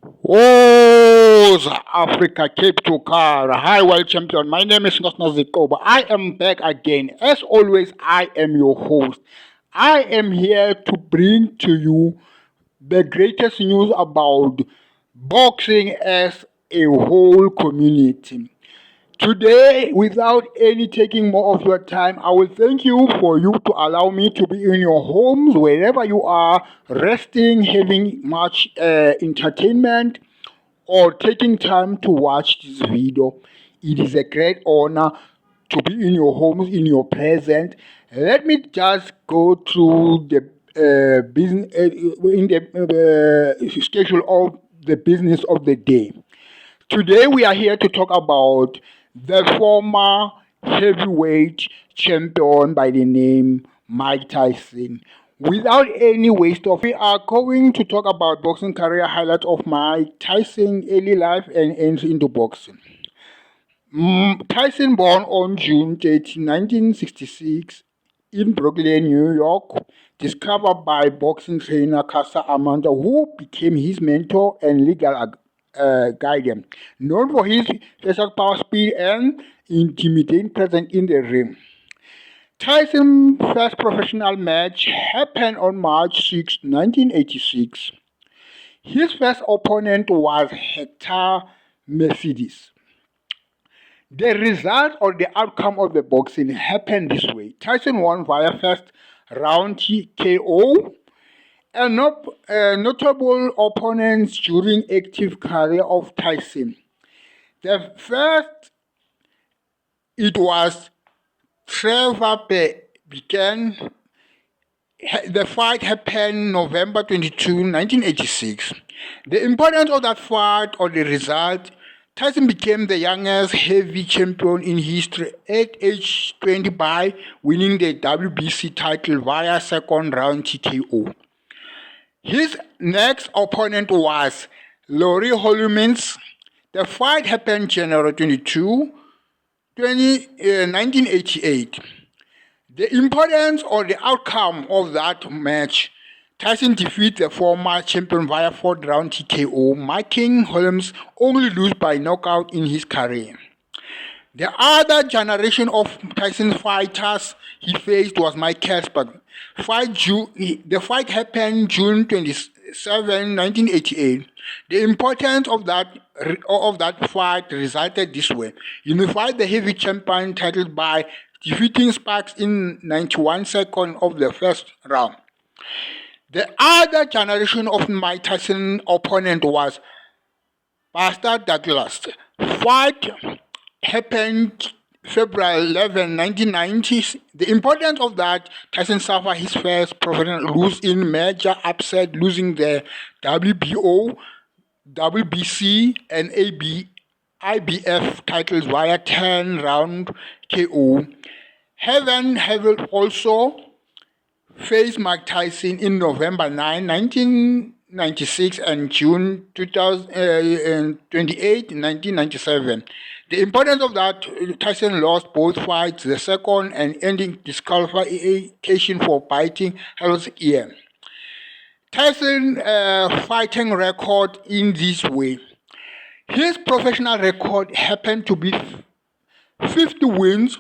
Whoa, Africa, Cape to Car. Hi, world champion. My name is Nosna Zikoba. I am back again. As always, I am your host. I am here to bring to you the greatest news about boxing as a whole community. Today, without any taking more of your time, I will thank you for you to allow me to be in your homes, wherever you are, resting, having much entertainment, or taking time to watch this video. It is a great honor to be in your homes, in your presence. Let me just go through the business in the schedule of the business of the day. Today we are here to talk about the former heavyweight champion by the name Mike Tyson. Without any waste of, we are going to talk about boxing career highlights of Mike Tyson, early life and ends into boxing. Tyson born on June 30, 1966 in Brooklyn, New York, discovered by boxing trainer Casa Amanda, who became his mentor and legal guardian. Known for his physical power, speed, and intimidating presence in the ring. Tyson's first professional match happened on March 6, 1986. His first opponent was Hector Mercedes. The result or the outcome of the boxing happened this way. Tyson won via first round KO. Notable opponents during active career of Tyson. The first, it was Trevor began. The fight happened November 22, 1986. The importance of that fight or the result, Tyson became the youngest heavy champion in history at age 20 by winning the WBC title via second round TKO. His next opponent was Laurie Holmans. The fight happened January 22, 1988. The importance or the outcome of that match, Tyson defeated the former champion via fourth round TKO, making Holmes only lose by knockout in his career. The other generation of Tyson fighters he faced was Mike Casper. The fight happened June 27, 1988. The importance of that fight resulted this way. Unified the heavy champion title by defeating Sparks in 91 seconds of the first round. The other generation of Mike Tyson opponent was Buster Douglas. Fight happened February 11, 1990. The importance of that, Tyson suffered his first professional lose in major upset, losing the WBO, WBC, and IBF titles via 10-round KO. Heaven also faced Mike Tyson in November 9, 1996 and June 28, 1997. The importance of that, Tyson lost both fights, the second and ending disqualification for biting Hell's ear. Tyson fighting record in this way. His professional record happened to be 50 wins,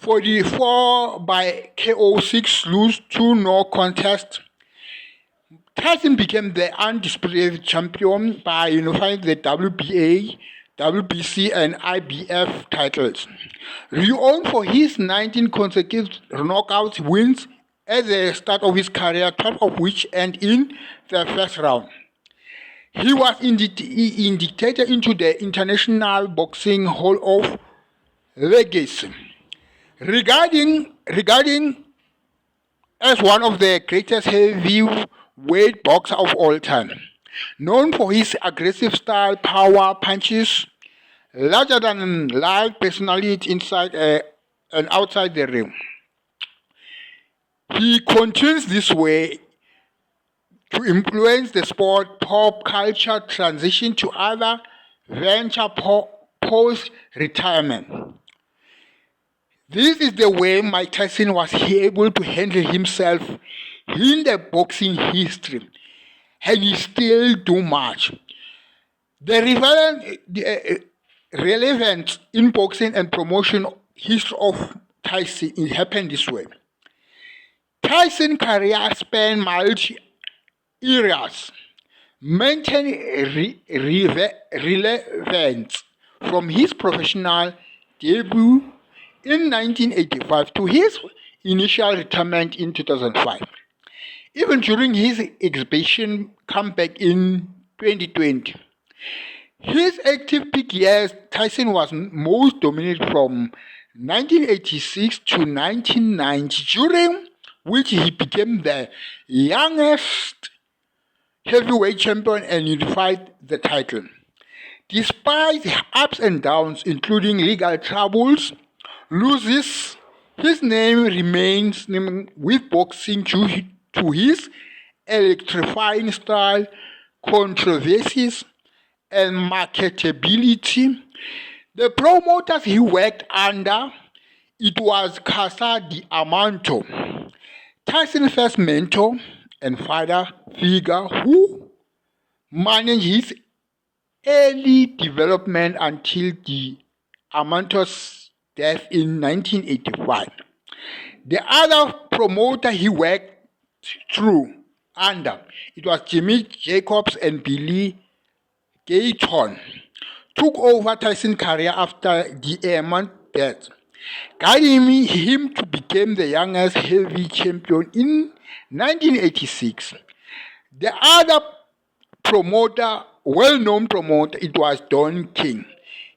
44 by KO, 6 lose, 2 no contest. Tyson became the undisputed champion by unifying the WBA, WBC, and IBF titles. Renowned for his 19 consecutive knockout wins at the start of his career, 12 of which ended in the first round. He was inducted into the International Boxing Hall of Legacy. Regarding as one of the greatest heavyweight boxers of all time, known for his aggressive style, power punches, larger than life personality inside and outside the ring. He continues this way to influence the sport, pop culture transition to other venture post-retirement. This is the way Mike Tyson was able to handle himself in the boxing history, and he still do much. The relevance in boxing and promotion history of Tyson, it happened this way. Tyson's career spanned multi eras, maintaining relevance from his professional debut in 1985 to his initial retirement in 2005. Even during his exhibition comeback in 2020. His active peak years, Tyson was most dominant from 1986 to 1990, during which he became the youngest heavyweight champion and unified the title. Despite the ups and downs, including legal troubles, losses, his name remains with boxing due to his electrifying style, controversies, and marketability. The promoters he worked under, it was Casa Diamante, Tyson's first mentor and father figure, who managed his early development until Diamante's death in 1985. The other promoter he worked under, it was Jimmy Jacobs and Billy Gayton, took over Tyson's career after Diamant's death, guiding him to become the youngest heavy champion in 1986. The other promoter, well-known promoter, it was Don King.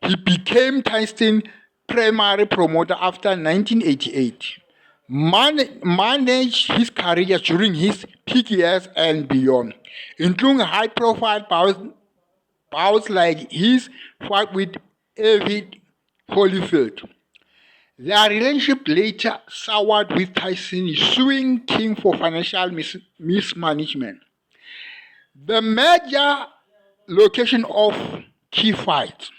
He became Tyson's primary promoter after 1988. Managed his career during his peak years and beyond, including high-profile bouts like his fight with Evander Holyfield. Their relationship later soured, with Tyson suing King for financial mismanagement. The major location of key fights,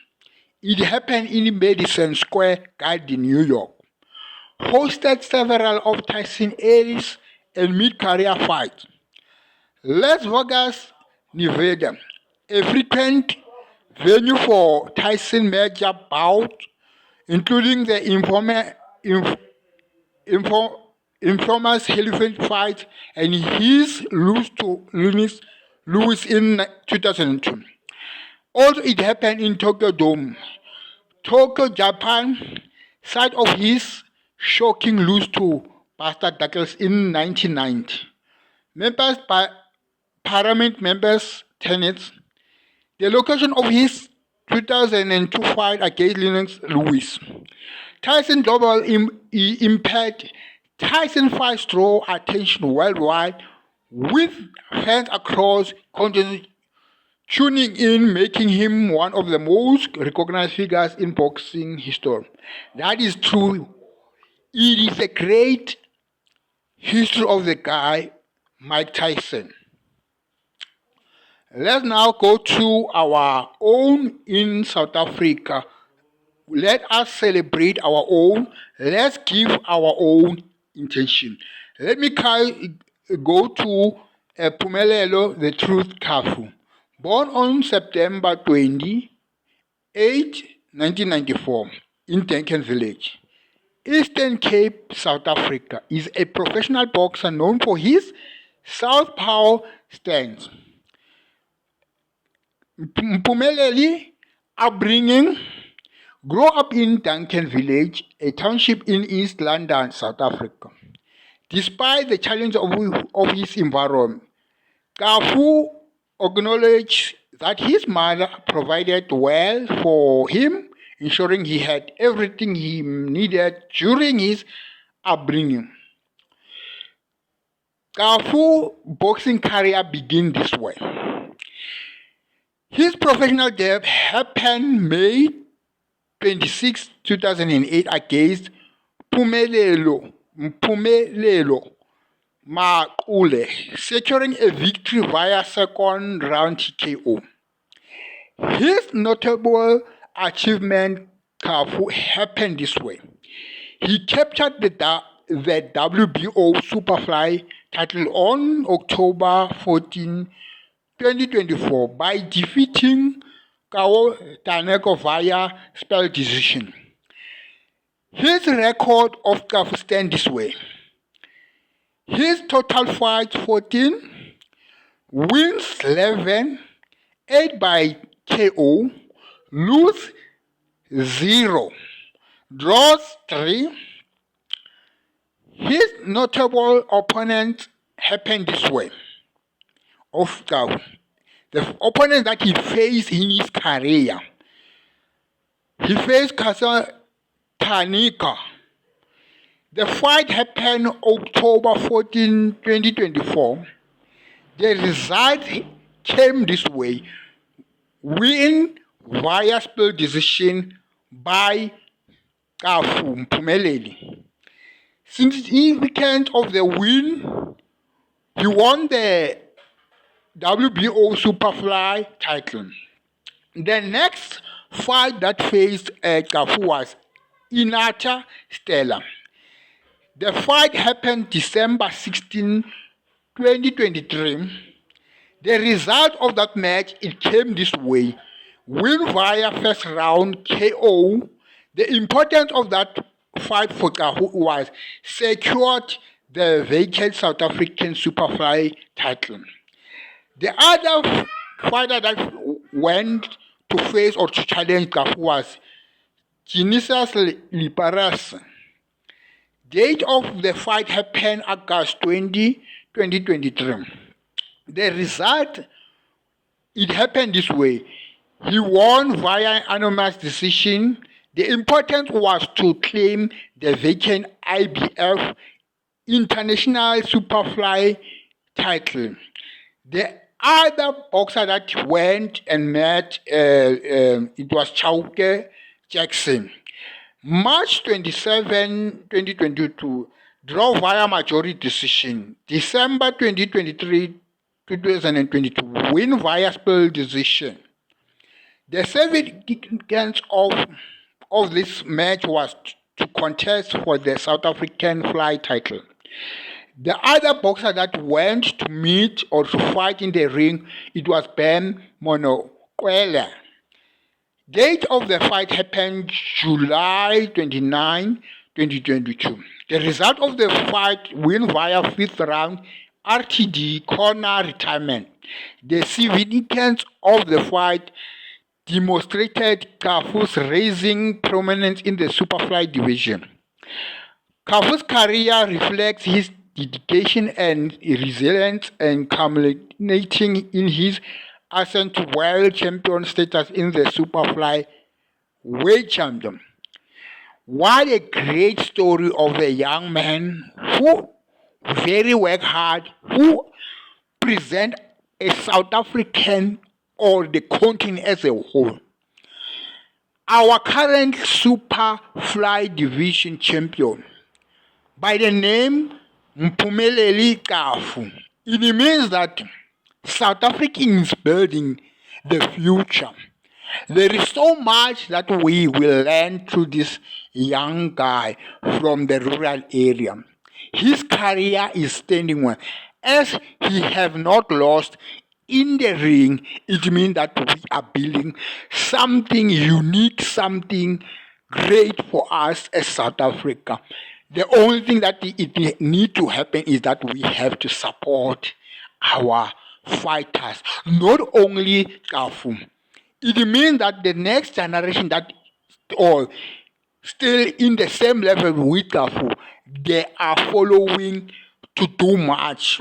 it happened in Madison Square Garden, New York, hosted several of Tyson's early and mid-career fights. Las Vegas, Nevada, a frequent venue for Tyson major bouts, including the infamous Holyfield fight and his lose to Lewis in 2002. Also, it happened in Tokyo Dome, Tokyo, Japan, site of his shocking lose to Buster Douglas in 1990. Members by Paramount members tenants, the location of his 2002 fight against Lennox Lewis. Tyson global impact. Tyson fights draw attention worldwide, with fans across continents tuning in, making him one of the most recognized figures in boxing history. That is true. It is a great history of the guy, Mike Tyson. Let's now go to our own in South Africa. Let us celebrate our own. Let's give our own intention. Let me go to Phumelele, the Truth Kafu. Born on September 28, 1994, in Duncan Village, Eastern Cape, South Africa, is a professional boxer known for his southpaw stance. Phumelele upbringing, grew up in Duncan Village, a township in East London, South Africa. Despite the challenge of his environment, Kafu acknowledged that his mother provided well for him, ensuring he had everything he needed during his upbringing. Kafu's boxing career began this way. His professional debut happened May 26, 2008 against Phumelele Maqule, securing a victory via second round TKO. His notable achievement happened this way. He captured the WBO Superfly title on October 14, 2024 by defeating Kao Taneko via spell decision. His record of Kafu stand this way. His total fights 14, wins 11, 8 by KO, lose 0, draws 3. His notable opponents happened this way. Of the opponents that he faced in his career. He faced Kasa Tanika. The fight happened October 14, 2024. The result came this way. Win via split decision by Phumelele. Significance of the win, he won the WBO Superfly title. The next fight that faced Kafu was Inata Stella. The fight happened December 16, 2023. The result of that match, it came this way. Win via first round KO. The importance of that fight for Kafu was secured the vacant South African Superfly title. The other fighter that went to face or to challenge Kafu was Genesis Liparas. Date of the fight happened August 20, 2023. The result, it happened this way. He won via anonymous decision. The importance was to claim the vacant IBF International Superfly title. The other boxer that went and met, it was Chauke Jackson. March 27, 2022, draw via majority decision. December 2023, 2022, win via split decision. The significance of this match was to contest for the South African fly title. The other boxer that went to meet or to fight in the ring, it was Ben Monokwela. Date of the fight happened July 29, 2022. The result of the fight, win via fifth round, RTD corner retirement. The significance of the fight demonstrated Kafu's rising prominence in the Superfly division. Kafu's career reflects his dedication and resilience and culminating in his ascent to world champion status in the Superfly weight champion. What a great story of a young man who very work hard, who present a South African or the continent as a whole. Our current Superfly division champion by the name Phumelele Kafu. It means that South Africa is building the future. There is so much that we will learn through this young guy from the rural area. His career is standing well. As he have not lost in the ring, it means that we are building something unique, something great for us as South Africa. The only thing that it need to happen is that we have to support our fighters, not only Kafu. It means that the next generation that or still in the same level with Kafu, they are following to do much.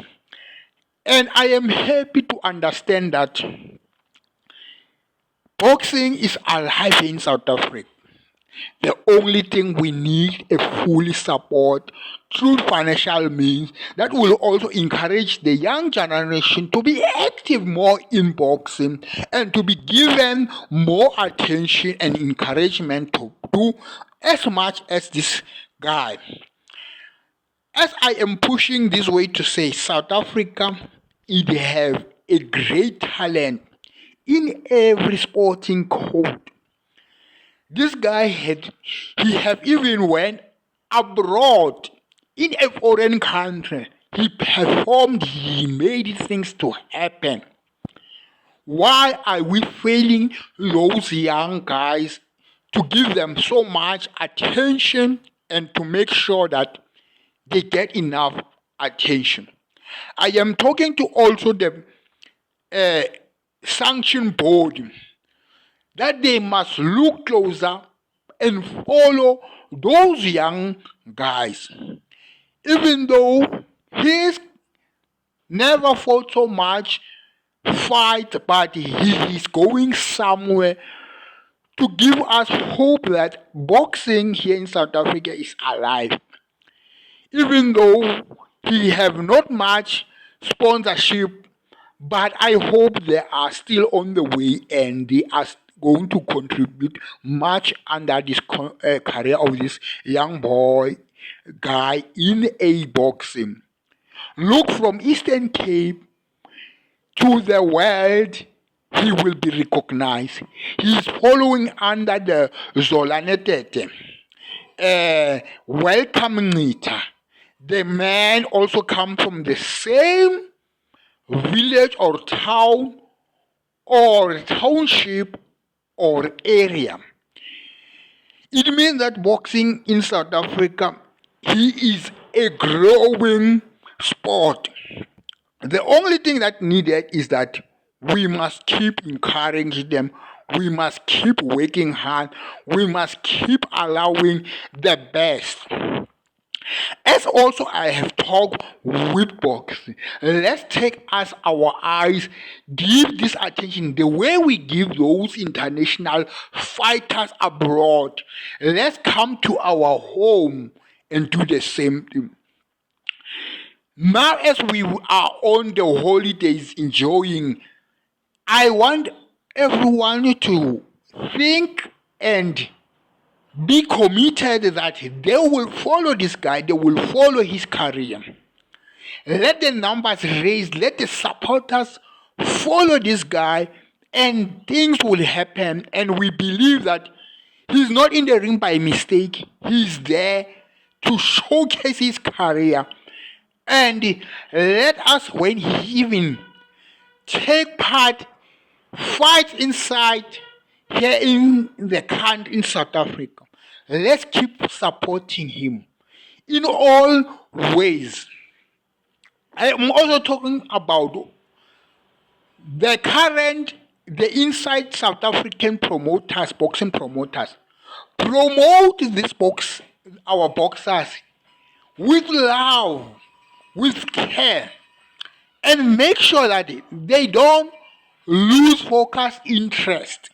And I am happy to understand that boxing is alive in South Africa. The only thing we need is fully support through financial means that will also encourage the young generation to be active more in boxing and to be given more attention and encouragement to do as much as this guy. As I am pushing this way to say, South Africa, it have a great talent in every sporting code. This guy he have even went abroad in a foreign country. He performed, he made things to happen. Why are we failing those young guys to give them so much attention and to make sure that they get enough attention? I am talking to also the sanction board that they must look closer and follow those young guys. Even though he's never fought so much fight, but he is going somewhere to give us hope that boxing here in South Africa is alive. Even though he have not much sponsorship, but I hope they are still on the way and they are going to contribute much under this career of this young boy guy in a boxing. Look, from Eastern Cape to the world, he will be recognized. He is following under the Zolane Tete. Welcome Nita. The man also comes from the same village or town or township or area. It means that boxing in South Africa, he is a growing sport. The only thing that needed is that we must keep encouraging them. We must keep working hard. We must keep allowing the best. As also I have talked with boxing, let's take us our eyes, give this attention the way we give those international fighters abroad. Let's come to our home and do the same thing. Now, as we are on the holidays enjoying, I want everyone to think and be committed that they will follow this guy, they will follow his career. Let the numbers raise, let the supporters follow this guy, and things will happen. And we believe that he's not in the ring by mistake, he's there to showcase his career. And let us, when he even take part, fight inside here in the country in South Africa, let's keep supporting him in all ways. I am also talking about the inside South African promoters, boxing promoters. Promote this our boxers with love, with care, and make sure that they don't lose focus interest.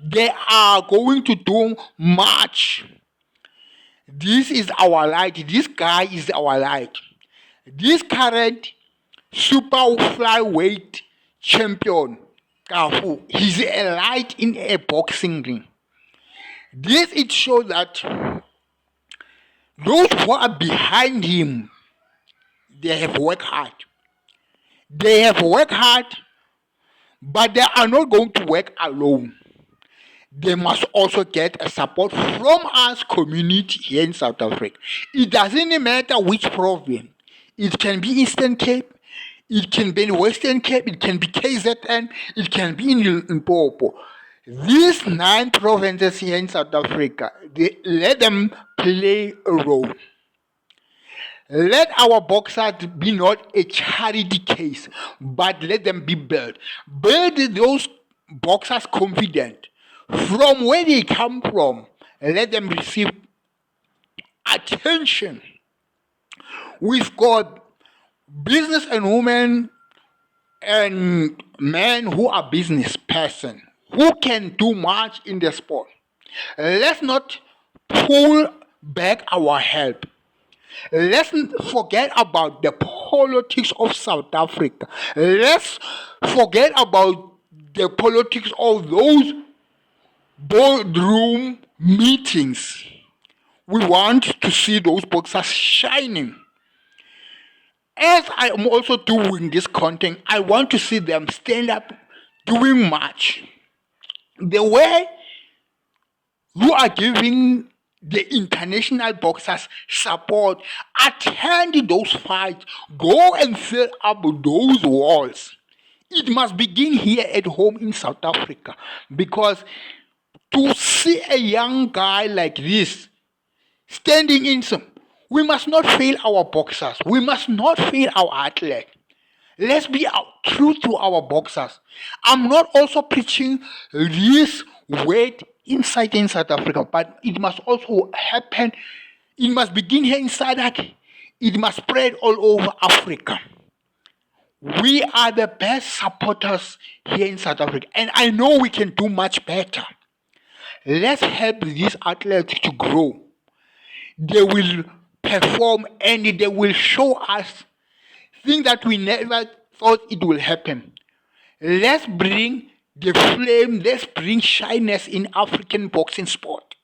They are going to do much. This is our light. This guy is our light. This current super flyweight champion, Kafu, he's a light in a boxing ring. This it shows that those who are behind him, they have worked hard. They have worked hard, but they are not going to work alone. They must also get a support from us community here in South Africa. It doesn't matter which province. It can be Eastern Cape, it can be in Western Cape, it can be KZN, it can be in Limpopo. These 9 provinces here in South Africa, let them play a role. Let our boxers be not a charity case, but let them be built. Build those boxers confident. From where they come from, let them receive attention. We've got business and women and men who are business person, who can do much in the sport. Let's not pull back our help. Let's forget about the politics of South Africa. Let's forget about the politics of those boardroom meetings. We want to see those boxers shining. As I am also doing this content, I want to see them stand up doing much. The way you are giving the international boxers support, attend those fights, go and fill up those walls. It must begin here at home in South Africa, because to see a young guy like this standing in some, we must not fail our boxers. We must not fail our athletes. Let's be true to our boxers. I'm not also preaching this word inside in South Africa, but it must also happen. It must begin here inside. It must spread all over Africa. We are the best supporters here in South Africa, and I know we can do much better. Let's help these athletes to grow. They will perform and they will show us things that we never thought it will happen. Let's bring the flame, let's bring shyness in African boxing sport.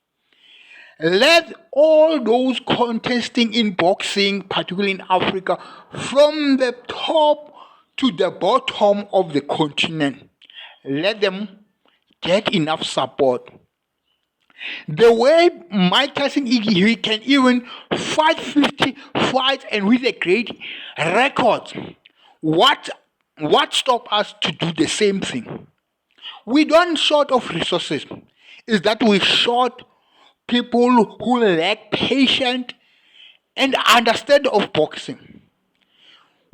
Let all those contesting in boxing, particularly in Africa, from the top to the bottom of the continent, let them get enough support. The way Mike Tyson, he can even fight 50 fights and with a great record. What stops us to do the same thing? We don't short of resources. Is that we short people who lack patience and understand of boxing,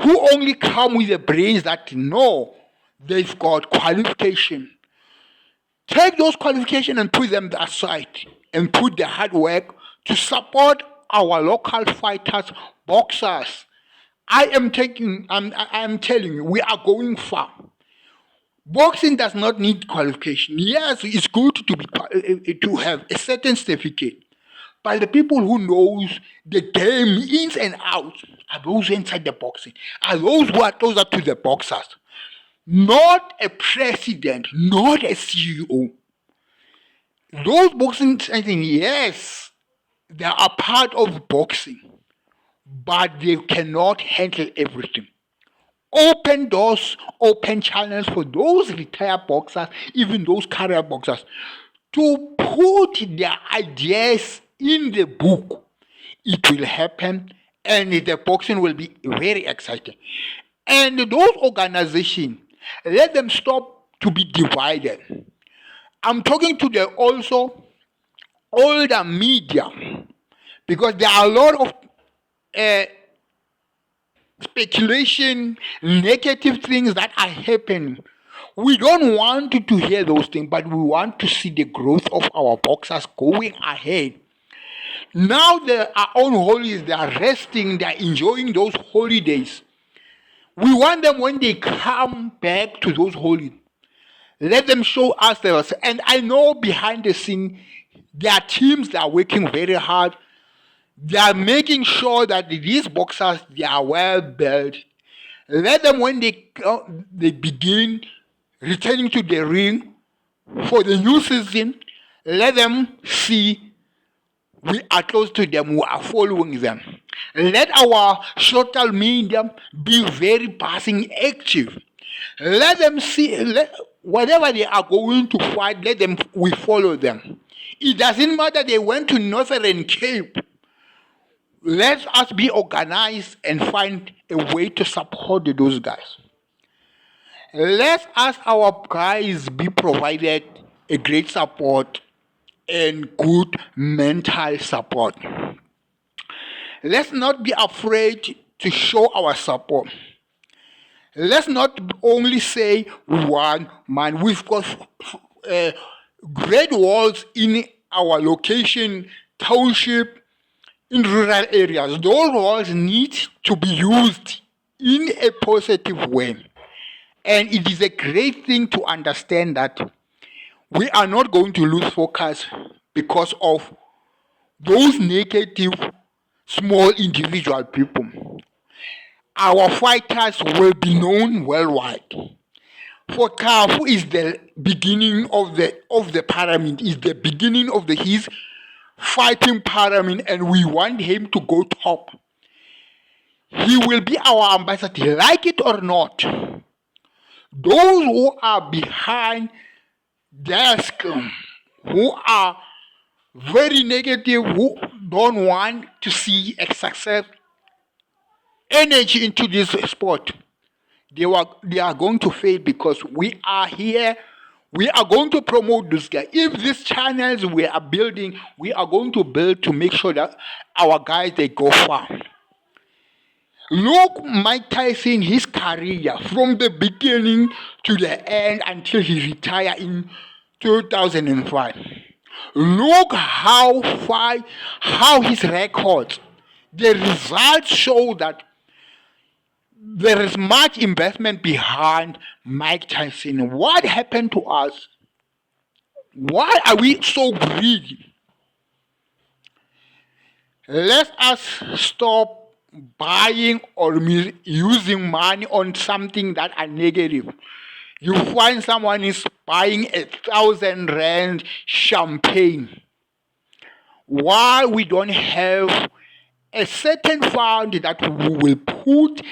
who only come with the brains that know they've got qualification. Take those qualifications and put them aside and put the hard work to support our local fighters, boxers. I am telling you, we are going far. Boxing does not need qualification. Yes, it's good to have a certain certificate. But the people who knows the game ins and outs are those inside the boxing, are those who are closer to the boxers. Not a president, not a CEO. Those boxing, yes, they are part of boxing, but they cannot handle everything. Open doors, open channels for those retired boxers, even those career boxers, to put their ideas in the book. It will happen, and the boxing will be very exciting. And those organizations, let them stop to be divided. I'm talking to the also older media, because there are a lot of speculation, negative things that are happening. We don't want to hear those things, but we want to see the growth of our boxers going ahead. Now they are on holidays, they are resting, they are enjoying those holidays. We want them, when they come back to those holidays, let them show us themselves. And I know behind the scene, their teams, they are working very hard. They are making sure that these boxers, they are well built. Let them, when they begin returning to the ring for the new season, let them see we are close to them, we are following them. Let our social media be very passing active. Let them see, whatever they are going to fight, we follow them. It doesn't matter they went to Northern Cape. Let us be organized and find a way to support those guys. Let us, our guys, be provided a great support and good mental support. Let's not be afraid to show our support. Let's not only say we want, man, we've got great walls in our location, township, in rural areas. Those walls need to be used in a positive way. And it is a great thing to understand that we are not going to lose focus because of those negative, small individual people. Our fighters will be known worldwide. For Kafu is the beginning of the pyramid, is the beginning of his fighting pyramid, and we want him to go top. He will be our ambassador, like it or not. Those who are behind desk, who are very negative, who don't want to see a success energy into this sport, they are going to fail because we are here. We are going to promote this guy. If these channels we are building, we are going to build to make sure that our guys, they go far. Look, Mike Tyson, his career from the beginning to the end until he retired in 2005. Look how far, how his records, the results show that there is much investment behind Mike Tyson. What happened to us? Why are we so greedy? Let us stop buying or using money on something that are negative. You find someone is buying 1,000 rand champagne. Why we don't have a certain fund that we will put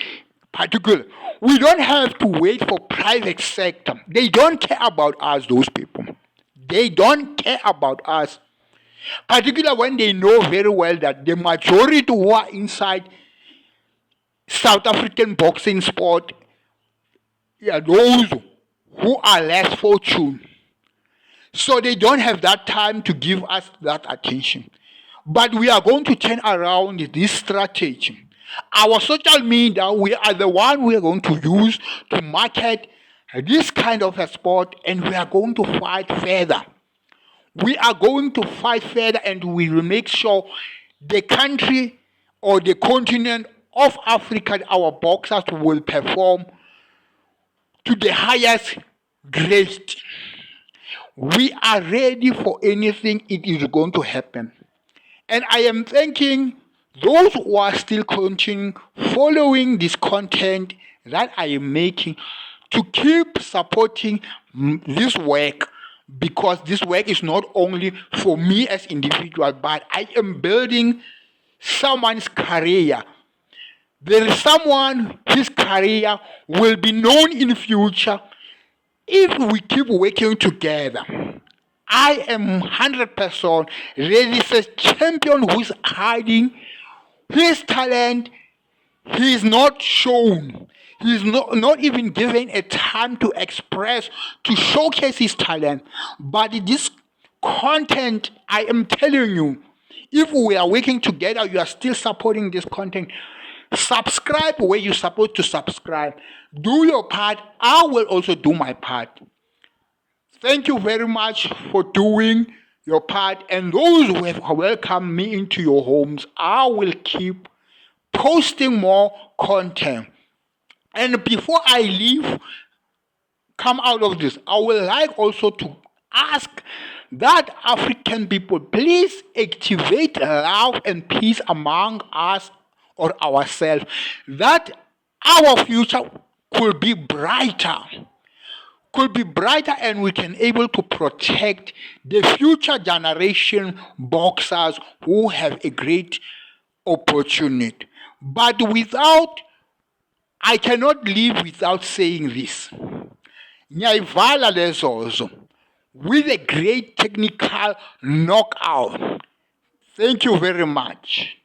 particular. We don't have to wait for private sector. They don't care about us, those people. They don't care about us. Particularly when they know very well that the majority who are inside South African boxing sport are those who are less fortunate. So they don't have that time to give us that attention. But we are going to turn around this strategy. Our social media, we are the one we are going to use to market this kind of a sport, and we are going to fight further. We are going to fight further, and we will make sure the country or the continent of Africa, our boxers will perform to the highest grade. We are ready for anything it is going to happen. And I am thanking those who are still continuing following this content that I am making to keep supporting this work, because this work is not only for me as individual, but I am building someone's career. There is someone whose career will be known in the future if we keep working together. I am 100% ready. This is a champion who is hiding his talent. He is not shown. He is not even given a time to express, to showcase his talent. But this content, I am telling you, if we are working together, you are still supporting this content. Subscribe where you're supposed to subscribe. Do your part. I will also do my part. Thank you very much for doing your part. And those who have welcomed me into your homes, I will keep posting more content. And before I leave, come out of this, I would like also to ask that African people, please activate love and peace among us or ourselves, that our future could be brighter. And we can able to protect the future generation boxers who have a great opportunity. But I cannot live without saying this. Nyaivala Lezozo, with a great technical knockout. Thank you very much.